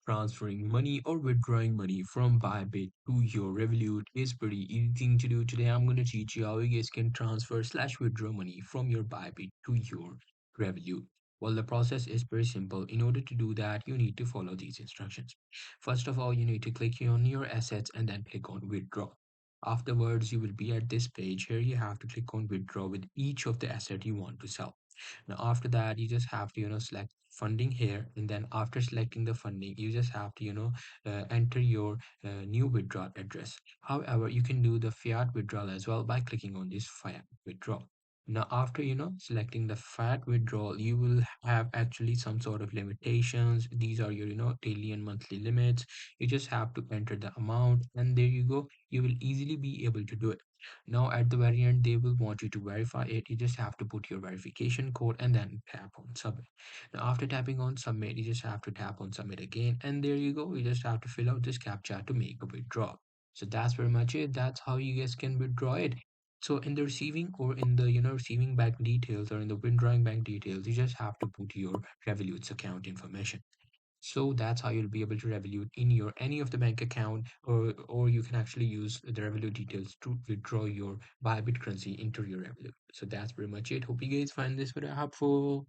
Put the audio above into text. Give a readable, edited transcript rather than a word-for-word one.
Transferring money or withdrawing money from Bybit to your Revolut is pretty easy thing to do. Today I'm going to teach you how you guys can transfer slash withdraw money from your Bybit to your Revolut. Well, the process is pretty simple. In order to do that, you need to follow these instructions. First of all, you need to click on your assets and then click on withdraw. Afterwards, you will be at this page. Here you have to click on withdraw with each of the asset you want to sell. Now after that, you just have to select funding here, and then after selecting the funding, you just have to enter your new withdrawal address. However, you can do the fiat withdrawal as well by clicking on this fiat withdrawal. Now after selecting the fiat withdrawal, you will have actually some sort of limitations. These are your daily and monthly limits. You just have to enter the amount, and there you go. You will easily be able to do it. Now at the very end, they will want you to verify it. You just have to put your verification code and then tap on submit. Now after tapping on submit, you just have to tap on submit again, and there you go. You just have to fill out this captcha to make a withdrawal. So that's very much it. That's how you guys can withdraw it. So in the receiving or in the receiving bank details or in the withdrawing bank details, you just have to put your Revolut's account information. So that's how you'll be able to Revolut in your any of the bank account, or you can actually use the Revolut details to withdraw your Bybit currency into your Revolut. So that's pretty much it. Hope you guys find this video helpful.